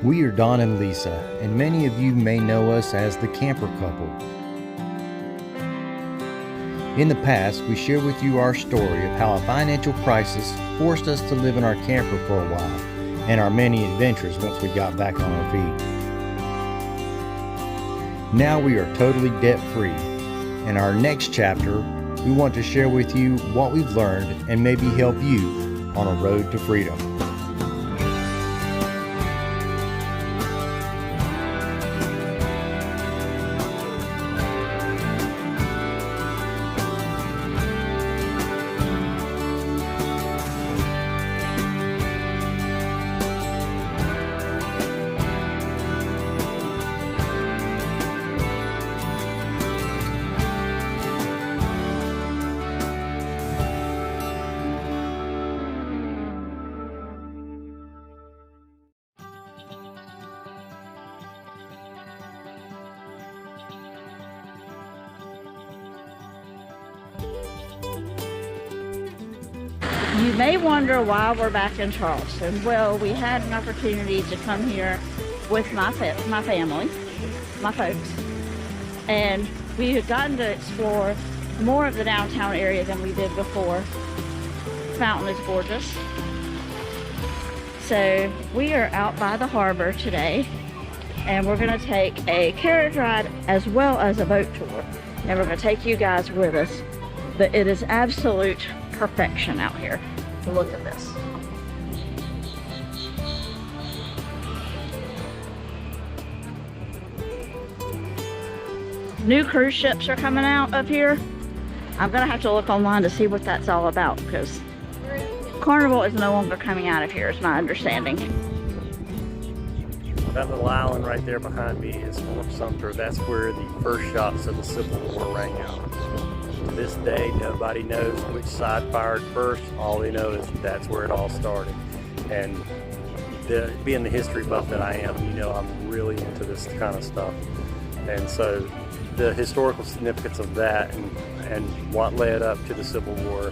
We are Don and Lisa, and many of you may know us as the Camper Couple. In the past, we shared with you our story of how a financial crisis forced us to live in our camper for a while, and our many adventures once we got back on our feet. Now we are totally debt-free. In our next chapter, we want to share with you what we've learned and maybe help you on a road to freedom. You may wonder why we're back in Charleston. Well, we had an opportunity to come here with my family, my folks, and we had gotten to explore more of the downtown area than we did before. Fountain is gorgeous. So we are out by the harbor today, and we're going to take a carriage ride as well as a boat tour, and we're going to take you guys with us. But it is absolute perfection out here. Look at this. New cruise ships are coming out up here. I'm gonna have to look online to see what that's all about, because Carnival is no longer coming out of here, is my understanding. That little island right there behind me is Fort Sumter. That's where the first shots of the Civil War rang out. To this day, nobody knows which side fired first. All they know is that's where it all started. And being the history buff that I am, you know, I'm really into this kind of stuff. And so the historical significance of that and what led up to the Civil War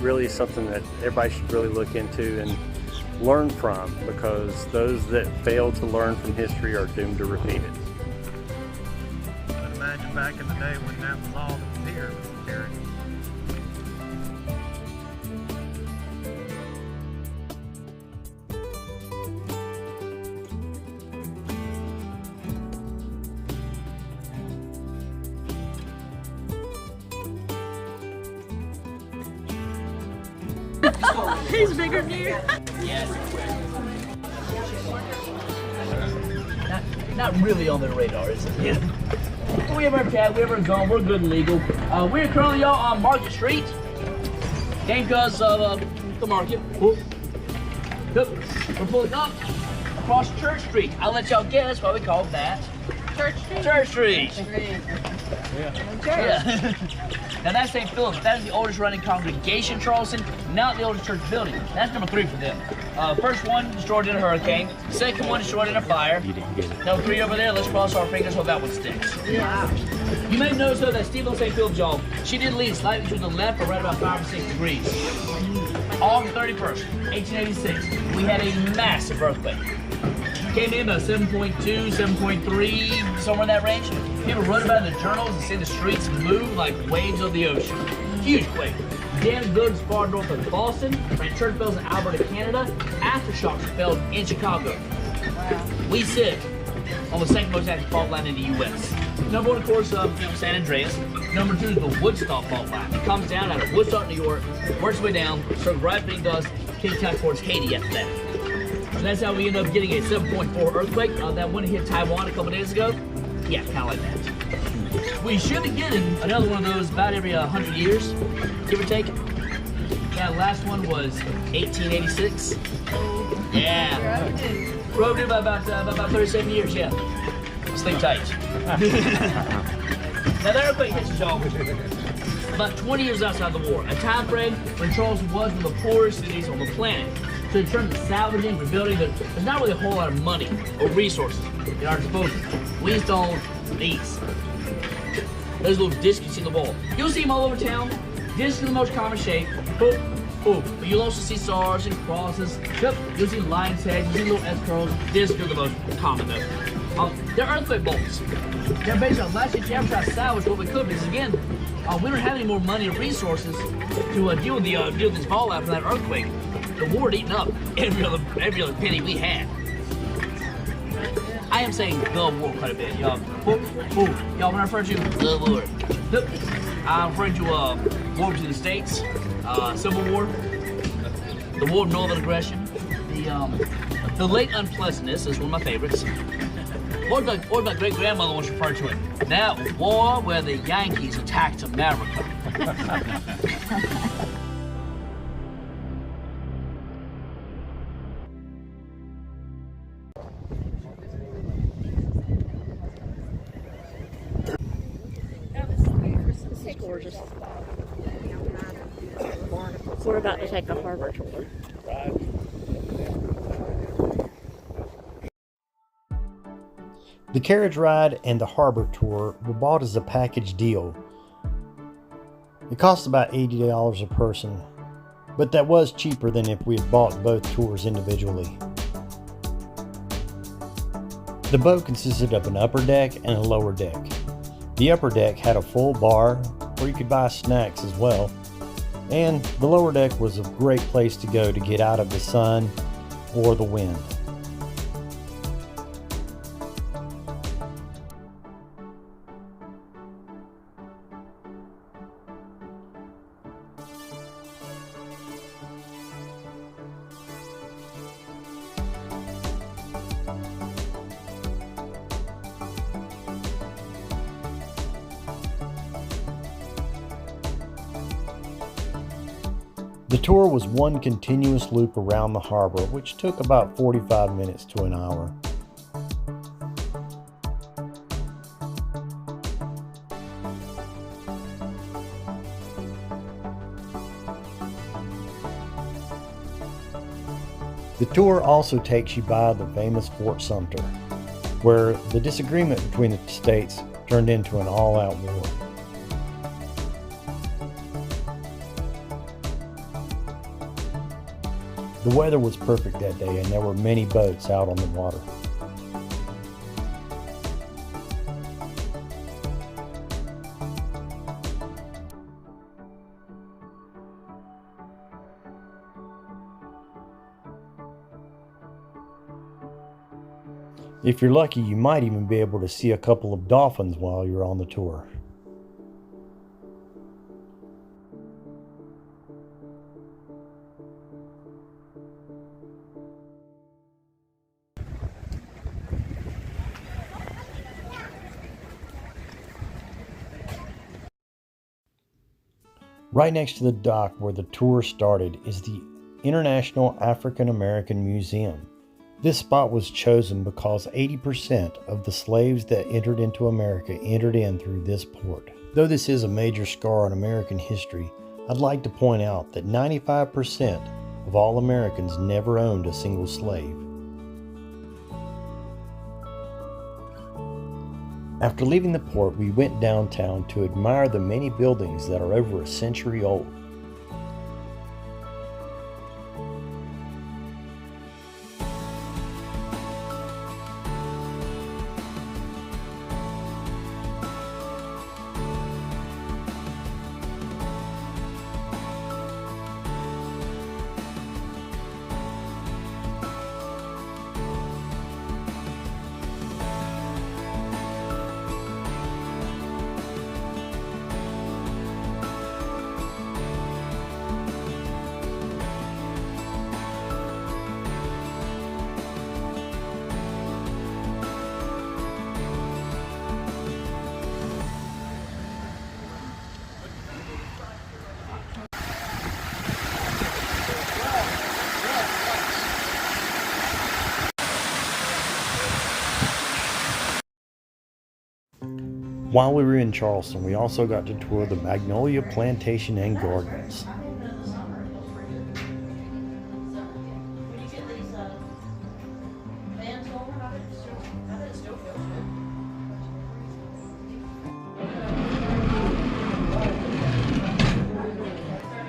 really is something that everybody should really look into and learn from, because those that fail to learn from history are doomed to repeat it. But imagine back in the day when that was all that was here, Carriage. He's bigger than you. Not really on their radar, is it? Yeah. We ever chat, we ever gone, we're good and legal. We're currently y'all on Market Street. Came because of the market. We're pulling up across Church Street. I'll let y'all guess why we call that Church Street. Church Street. Yeah. Yeah. Now that's St. Philip's. That is the oldest running congregation in Charleston, not the oldest church building. That's number 3 for them. First one destroyed in a hurricane. Second one destroyed in a fire. You didn't get it. Number 3 over there. Let's cross our fingers, hope that one sticks. Yeah. You may notice though that Steve on St. Philip's, y'all, she did lean slightly to the left, or right about 5 or 6 degrees. August 31st, 1886, we had a massive earthquake. Came in about 7.2, 7.3, somewhere in that range. People wrote about it in the journals and said the streets moved like waves of the ocean. Huge quake. Damaged buildings far north of Boston, ran church bells in Alberta, Canada. Aftershocks fell in Chicago. Wow. We sit on the second most active fault line in the U.S. Number 1, of course, San Andreas. Number 2 is the Woodstock fault line. It comes down out of Woodstock, New York, works its way down, circles right beneath us, kicks out towards Haiti after that. And that's how we end up getting a 7.4 earthquake. That one hit Taiwan a couple days ago. Yeah, kind of like that. We should be getting another one of those about every 100 years, give or take. That last one was 1886. Yeah. Rode it about 37 years, yeah. Sleep tight. Now that earthquake hits y'all about 20 years outside the war, a time frame when Charleston was one of the poorest cities on the planet. So in terms of salvaging, rebuilding, there's not really a whole lot of money or resources at our disposal. We installed these. Those little discs you see on the wall. You'll see them all over town. Discs in the most common shape. Boop, Oh, you'll also see stars and crosses. Yep, you'll see lion's heads, you'll see little S curls. This is the most common though. They're earthquake bolts. They're based on last year's advertised salvage what we could, because again, we don't have any more money or resources to deal with this fallout from that earthquake. The war had eaten up every other penny we had. I am saying the war quite a bit, y'all. Y'all, when I refer to the war, I'm referring to war between the states, Civil War, the War of Northern Aggression, the late unpleasantness is one of my favorites. Or my great-grandmother once referred to it. That war where the Yankees attacked America. It's gorgeous. We're about to take a harbor tour. The carriage ride and the harbor tour were bought as a package deal. It cost about $80 a person, but that was cheaper than if we had bought both tours individually. The boat consisted of an upper deck and a lower deck. The upper deck had a full bar where you could buy snacks as well, and the lower deck was a great place to go to get out of the sun or the wind. The tour was one continuous loop around the harbor, which took about 45 minutes to an hour. The tour also takes you by the famous Fort Sumter, where the disagreement between the states turned into an all-out war. The weather was perfect that day, and there were many boats out on the water. If you're lucky, you might even be able to see a couple of dolphins while you're on the tour. Right next to the dock where the tour started is the International African American Museum. This spot was chosen because 80% of the slaves that entered into America entered in through this port. Though this is a major scar in American history, I'd like to point out that 95% of all Americans never owned a single slave. After leaving the port, we went downtown to admire the many buildings that are over a century old. While we were in Charleston, we also got to tour the Magnolia Plantation and Gardens.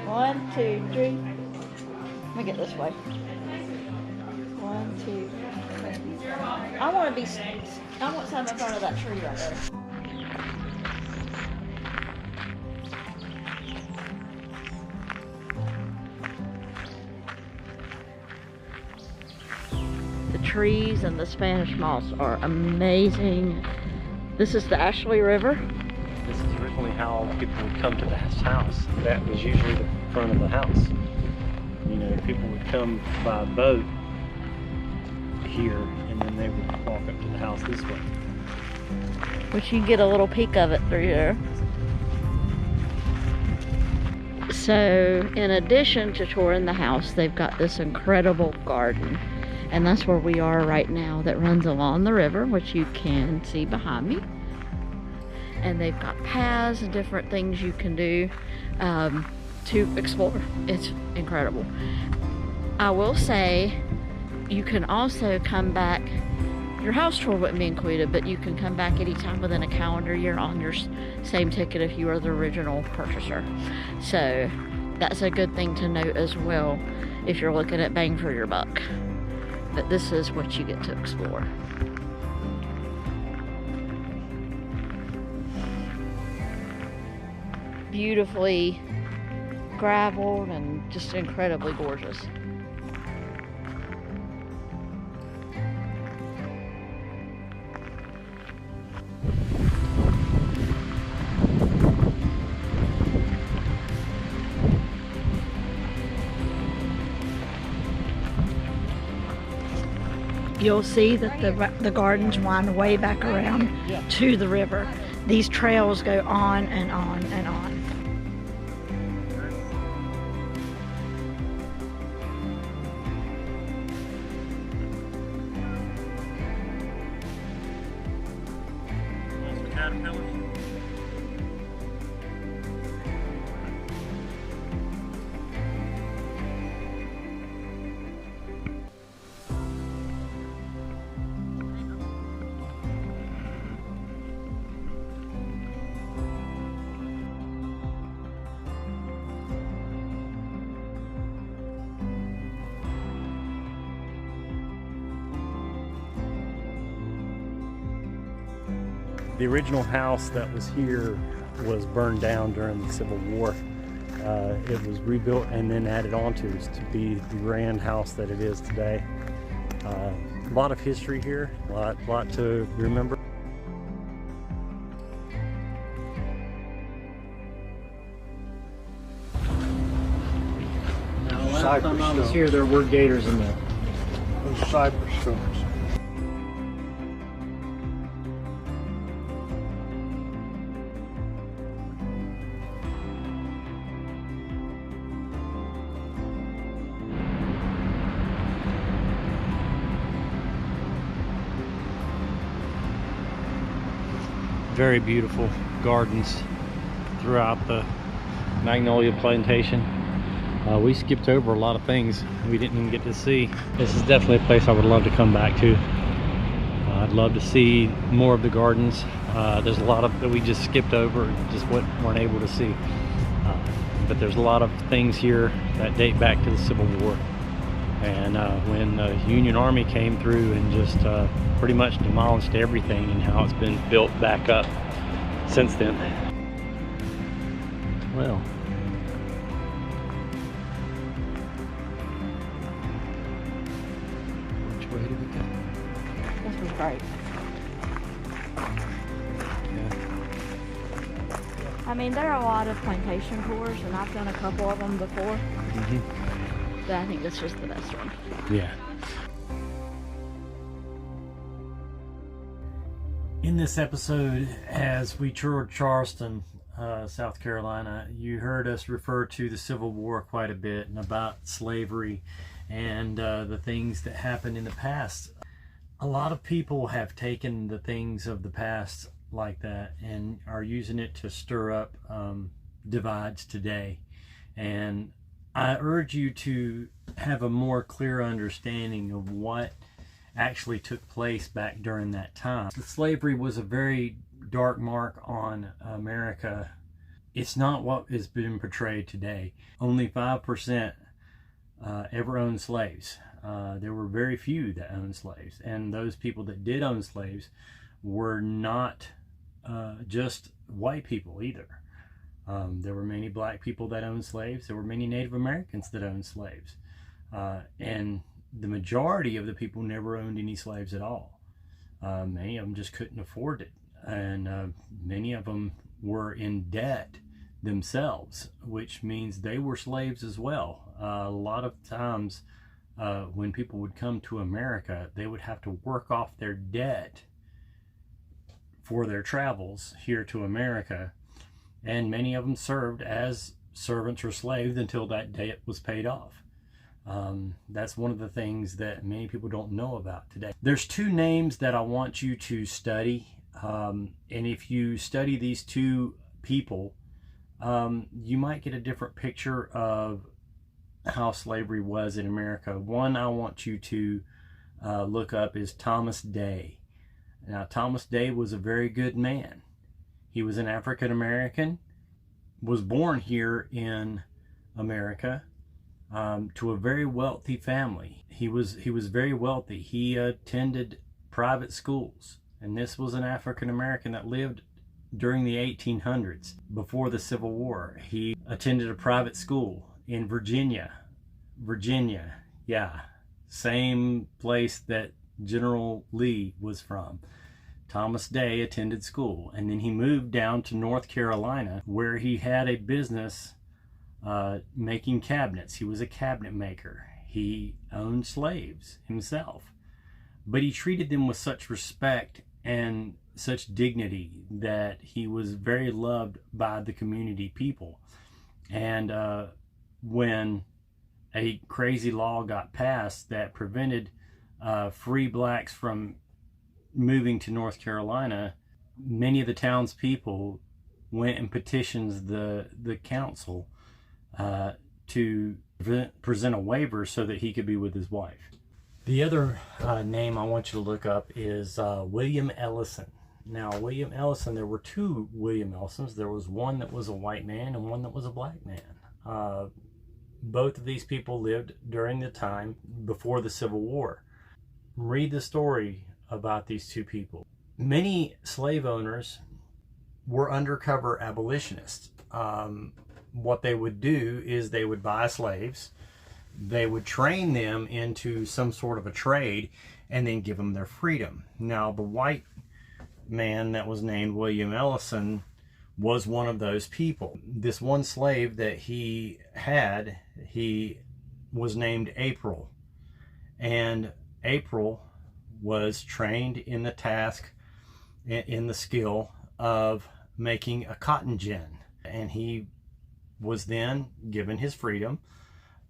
One, two, three. Let me get this way. 1, 2, 3. I want some in front of that tree right there. The trees and the Spanish moss are amazing. This is the Ashley River. This is originally how people would come to this house. That was usually the front of the house. You know, people would come by boat here, and then they would walk up to the house this way. Which you get a little peek of it through there. So, in addition to touring the house, they've got this incredible garden. And that's where we are right now, that runs along the river, which you can see behind me. And they've got paths and different things you can do to explore. It's incredible. I will say, you can also come back. Your house tour wouldn't be included, but you can come back anytime within a calendar year on your same ticket if you are the original purchaser. So that's a good thing to note as well if you're looking at bang for your buck. But this is what you get to explore. Beautifully graveled and just incredibly gorgeous. You'll see that the gardens wind way back around to the river. These trails go on and on and on. That's the caterpillars. The original house that was here was burned down during the Civil War. It was rebuilt and then added onto to be the grand house that it is today. A lot of history here, a lot to remember. Cypress time I was here, there were gators in there. Those cypress stones. Very beautiful gardens throughout the Magnolia Plantation. We skipped over a lot of things we didn't even get to see. This is definitely a place I would love to come back to. I'd love to see more of the gardens. There's a lot of that we just skipped over and just weren't able to see. But there's a lot of things here that date back to the Civil War. And when the Union Army came through and just pretty much demolished everything, and how it's been built back up since then. Well, which way did we go? This was great. Yeah. I mean, there are a lot of plantation tours, and I've done a couple of them before. But I think this was the best one. Yeah. In this episode, as we toured Charleston, South Carolina, you heard us refer to the Civil War quite a bit and about slavery and the things that happened in the past. A lot of people have taken the things of the past like that and are using it to stir up divides today. And I urge you to have a more clear understanding of what actually took place back during that time. Slavery was a very dark mark on America. It's not what has been portrayed today. Only 5% ever owned slaves. There were very few that owned slaves, and those people that did own slaves were not just white people either. There were many black people that owned slaves. There were many Native Americans that owned slaves. And the majority of the people never owned any slaves at all. Many of them just couldn't afford it. And many of them were in debt themselves, which means they were slaves as well. A lot of times when people would come to America, they would have to work off their debt for their travels here to America, and many of them served as servants or slaves until that debt was paid off. That's one of the things that many people don't know about today. There's two names that I want you to study, and if you study these two people, you might get a different picture of how slavery was in America. One I want you to look up is Thomas Day. Now, Thomas Day was a very good man. He was an African American, was born here in America to a very wealthy family. He was very wealthy. He attended private schools, and this was an African American that lived during the 1800s, before the Civil War. He attended a private school in Virginia, yeah, same place that General Lee was from. Thomas Day attended school, and then he moved down to North Carolina, where he had a business making cabinets. He was a cabinet maker. He owned slaves himself, but he treated them with such respect and such dignity that he was very loved by the community people. And when a crazy law got passed that prevented free blacks from moving to North Carolina, many of the townspeople went and petitioned the council to present a waiver so that he could be with his wife. The other name I want you to look up is William Ellison. Now, William Ellison, there were two William Ellisons. There was one that was a white man and one that was a black man. Both of these people lived during the time before the Civil War. Read the story about these two people. Many slave owners were undercover abolitionists. What they would do is they would buy slaves, they would train them into some sort of a trade, and then give them their freedom. Now, the white man that was named William Ellison was one of those people. This one slave that he had, he was named April, and April was trained in the task, in the skill of making a cotton gin, and he was then given his freedom,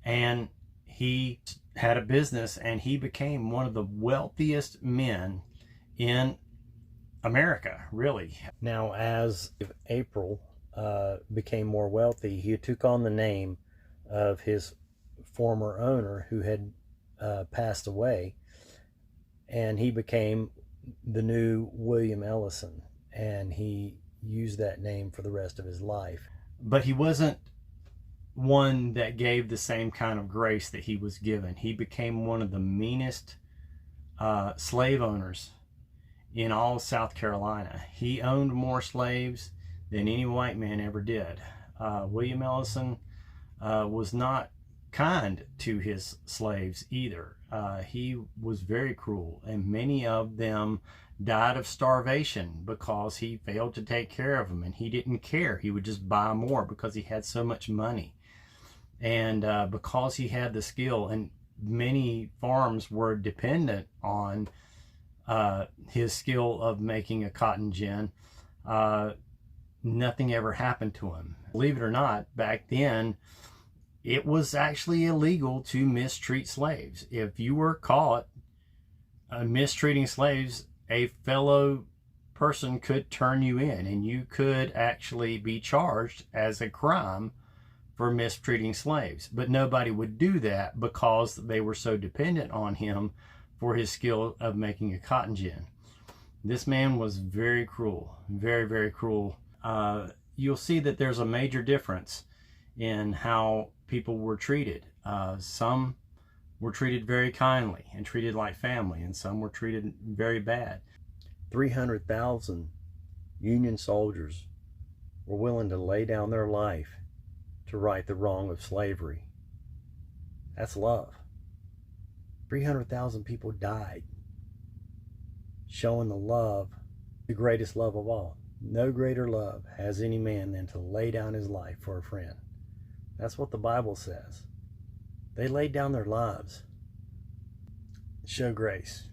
and he had a business, and he became one of the wealthiest men in America, really. Now, as April became more wealthy, he took on the name of his former owner who had passed away, and he became the new William Ellison, and he used that name for the rest of his life. But he wasn't one that gave the same kind of grace that he was given. He became one of the meanest slave owners in all of South Carolina. He owned more slaves than any white man ever did. William Ellison was not kind to his slaves either. He was very cruel, and many of them died of starvation because he failed to take care of them, and he didn't care. He would just buy more because he had so much money, and because he had the skill, and many farms were dependent on his skill of making a cotton gin. Nothing ever happened to him. Believe it or not, back then it was actually illegal to mistreat slaves. If you were caught mistreating slaves, a fellow person could turn you in, and you could actually be charged as a crime for mistreating slaves. But nobody would do that because they were so dependent on him for his skill of making a cotton gin. This man was very cruel, very, very cruel. You'll see that there's a major difference in how people were treated. Some were treated very kindly and treated like family, and some were treated very bad. 300,000 Union soldiers were willing to lay down their life to right the wrong of slavery. That's love. 300,000 people died, showing the love, the greatest love of all. No greater love has any man than to lay down his life for a friend. That's what the Bible says. They laid down their lives. Show grace,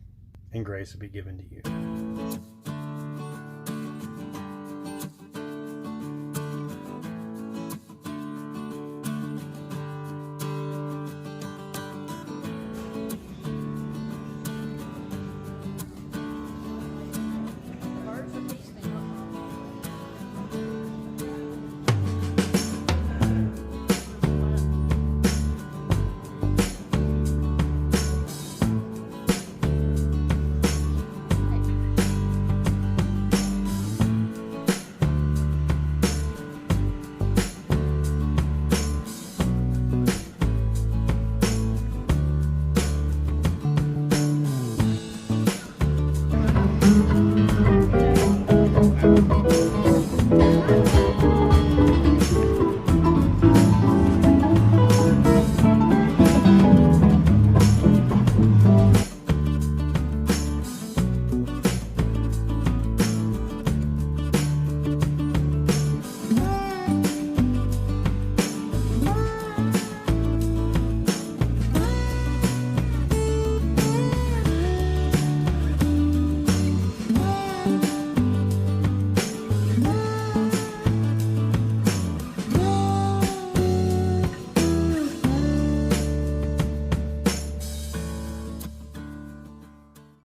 and grace will be given to you.